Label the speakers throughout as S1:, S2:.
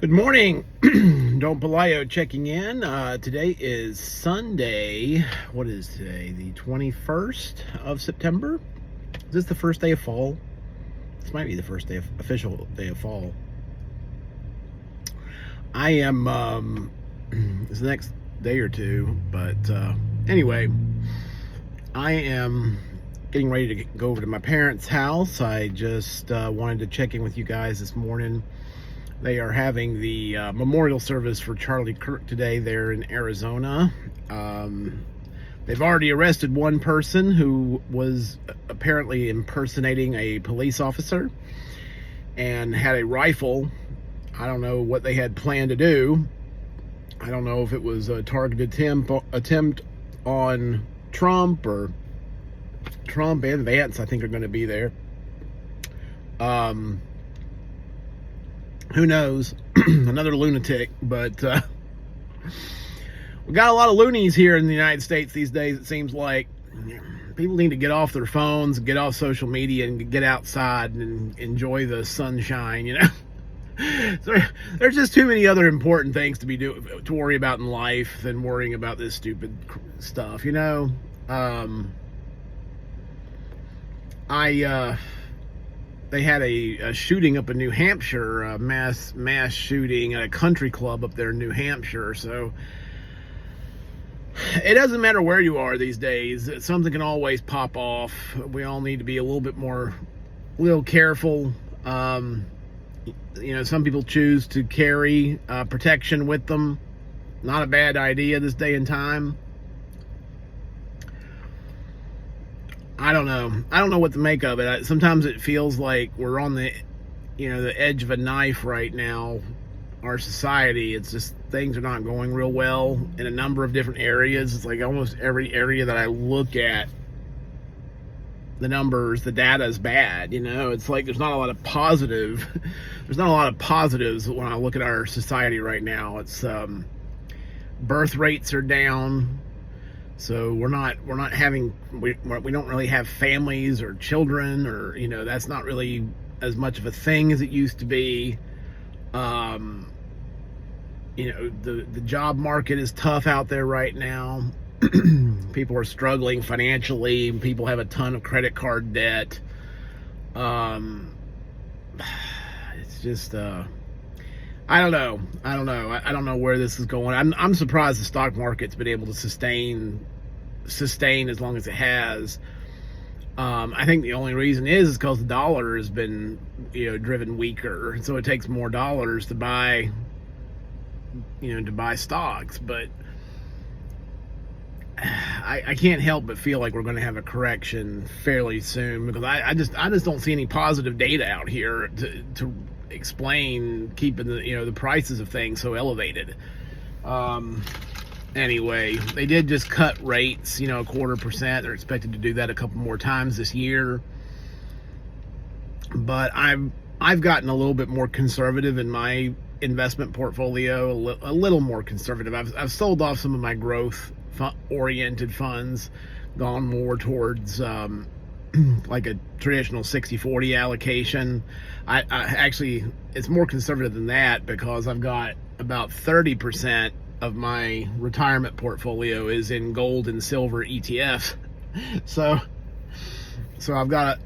S1: Good morning. Don't Palayo checking in. Today is Sunday. What is today? The 21st of September? Is this the first day of fall? This might be the first official day of fall. I am, it's the next day or two, but anyway, I am getting ready to go over to my parents' house. I just wanted to check in with you guys this morning. They are having the memorial service for Charlie Kirk today there in Arizona. They've already arrested one person who was apparently impersonating a police officer and had a rifle. I don't know what they had planned to do. I don't know if it was a targeted attempt on Trump, or Trump and Vance, I think, are going to be there. Who knows? Another lunatic, but we got a lot of loonies here in the United States these days. It seems like people need to get off their phones, get off social media, and get outside and enjoy the sunshine, you know. So there's just too many other important things to worry about in life than worrying about this stupid stuff, you know. They had a shooting up in New Hampshire, a mass shooting at a country club up there in New Hampshire. So it doesn't matter where you are these days. Something can always pop off. We all need to be a little careful. You know, some people choose to carry protection with them. Not a bad idea this day and time. I don't know what to make of it. Sometimes it feels like we're on the edge of a knife right now. Our society, it's just, things are not going real well in a number of different areas. It's like almost every area that I look at, the numbers, the data is bad. You know, it's like there's not a lot of positives when I look at our society right now. It's birth rates are down. So we don't really have families or children, or, you know, that's not really as much of a thing as it used to be. You know, the job market is tough out there right now. People are struggling financially. People have a ton of credit card debt. It's just, I don't know. I don't know where this is going. I'm surprised the stock market's been able to sustain as long as it has. I think the only reason is because the dollar has been, driven weaker, so it takes more dollars to buy stocks. But I can't help but feel like we're going to have a correction fairly soon, because I just don't see any positive data out here to explain keeping the prices of things so elevated. Anyway, they did just cut rates, 0.25%. They're expected to do that a couple more times this year. But I've gotten a little bit more conservative in my investment portfolio, a little more conservative. I've sold off some of my growth oriented funds, gone more towards like a traditional 60-40 allocation. I actually, it's more conservative than that, because I've got about 30% of my retirement portfolio is in gold and silver ETFs. So I've got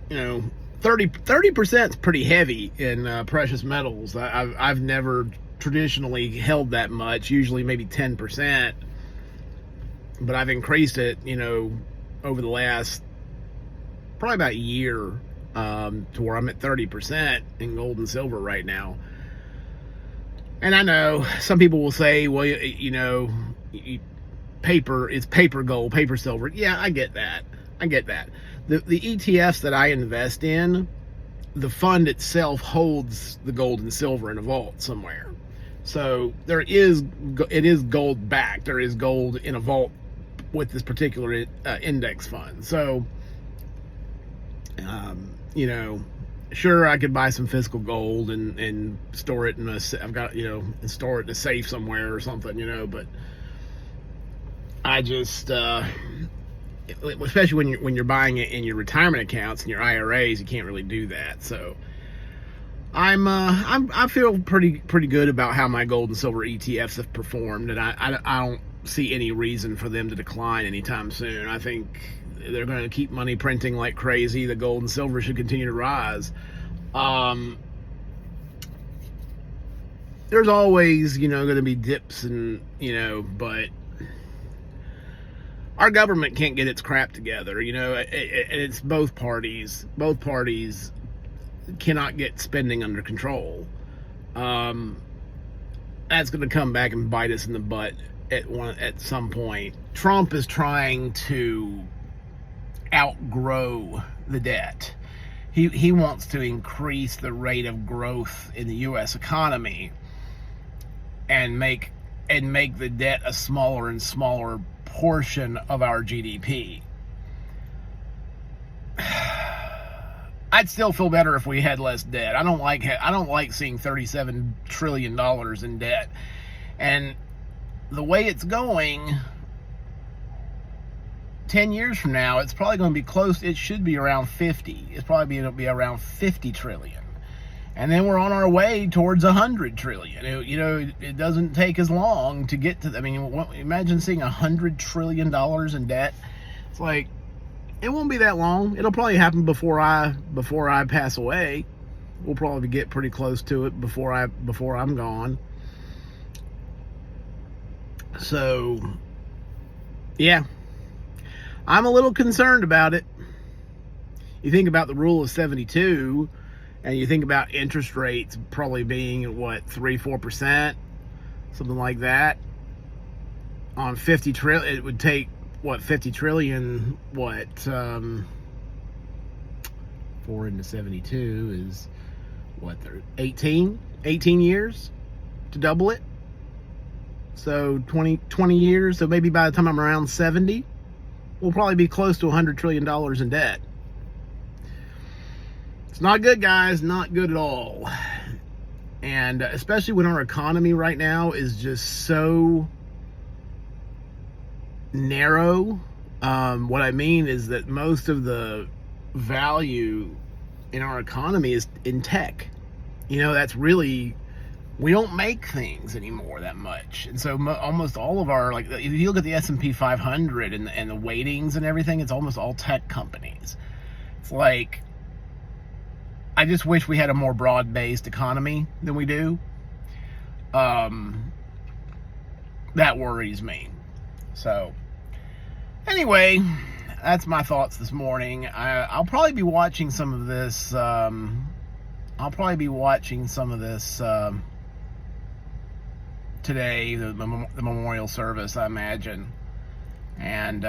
S1: 30% is pretty heavy in precious metals. I've never traditionally held that much, usually maybe 10%, but I've increased it, over the last probably about a year, to where I'm at 30% in gold and silver right now. And I know some people will say, well, it's paper gold, paper silver. Yeah, I get that. The ETFs that I invest in, the fund itself holds the gold and silver in a vault somewhere. So it is gold backed. There is gold in a vault with this particular index fund. So, sure, I could buy some physical gold and store it in and store it in a safe somewhere or something, but I just, especially when you're buying it in your retirement accounts and your IRAs, you can't really do that. So I feel pretty good about how my gold and silver ETFs have performed, and I don't see any reason for them to decline anytime soon. I think they're going to keep money printing like crazy. The gold and silver should continue to rise. There's always, going to be dips and, but our government can't get its crap together. It's both parties. Both parties cannot get spending under control. That's going to come back and bite us in the butt at some point. Trump is trying to outgrow the debt. He wants to increase the rate of growth in the U.S. economy and make the debt a smaller and smaller portion of our GDP. I'd still feel better if we had less debt. I don't like seeing $37 trillion in debt. And the way it's going, 10 years from now, it's probably going to be close. It should be around 50. It'll be around 50 trillion. And then we're on our way towards 100 trillion. It doesn't take as long to get to, imagine seeing $100 trillion in debt. It's like, it won't be that long. It'll probably happen before I pass away. We'll probably get pretty close to it before I'm gone. So, yeah. I'm a little concerned about it. You think about the rule of 72, and you think about interest rates probably being, 3-4%, something like that. On 50 trillion, it would take, 50 trillion, 4 into 72 is, 18 years to double it? So 20 years, so maybe by the time I'm around 70, we'll probably be close to $100 trillion in debt. It's not good, guys, not good at all. And especially when our economy right now is just so narrow. What I mean is that most of the value in our economy is in tech. That's really, we don't make things anymore that much. And so almost all of our, if you look at the S&P 500 and the weightings and everything, it's almost all tech companies. It's like, I just wish we had a more broad-based economy than we do. That worries me. So, anyway, that's my thoughts this morning. I'll probably be watching some of this. Today, the memorial service, I imagine. And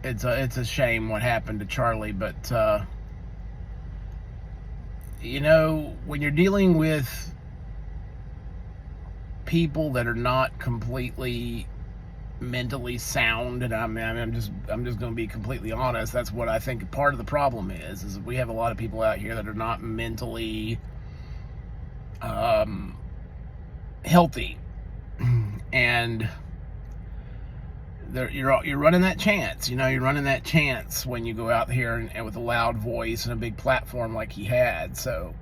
S1: it's a shame what happened to Charlie, but when you're dealing with people that are not completely mentally sound, and I'm just going to be completely honest, that's what I think part of the problem is we have a lot of people out here that are not mentally healthy, and you're running that chance. You're running that chance when you go out here and with a loud voice and a big platform like he had. So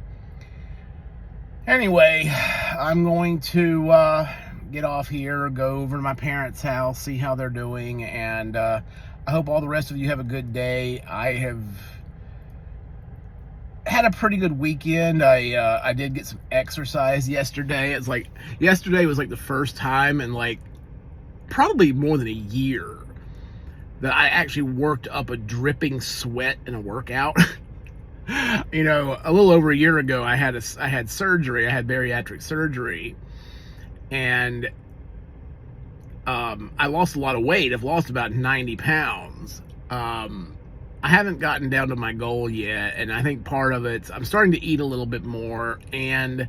S1: anyway, I'm going to get off here, go over to my parents' house, see how they're doing, and I hope all the rest of you have a good day. I have had a pretty good weekend. I did get some exercise yesterday. Yesterday was the first time in probably more than a year that I actually worked up a dripping sweat in a workout. A little over a year ago, I had surgery. I had bariatric surgery, and I lost a lot of weight. I've lost about 90 pounds. I haven't gotten down to my goal yet, and I think part of it, I'm starting to eat a little bit more, and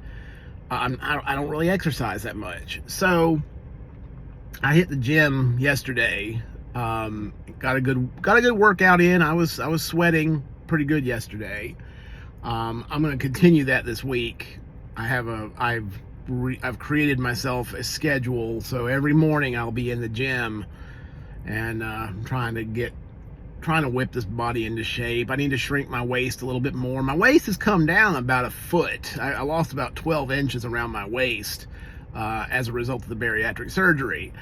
S1: I don't really exercise that much. So I hit the gym yesterday. Got a good workout in. I was sweating pretty good yesterday. I'm going to continue that this week. I've created myself a schedule, so every morning I'll be in the gym, and I'm trying to get trying to whip this body into shape. I need to shrink my waist a little bit more. My waist has come down about a foot. I lost about 12 inches around my waist as a result of the bariatric surgery.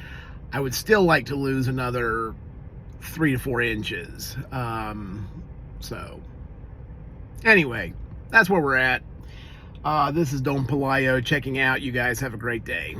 S1: I would still like to lose another 3 to 4 inches. So anyway, that's where we're at. This is Don Pelayo checking out. You guys have a great day.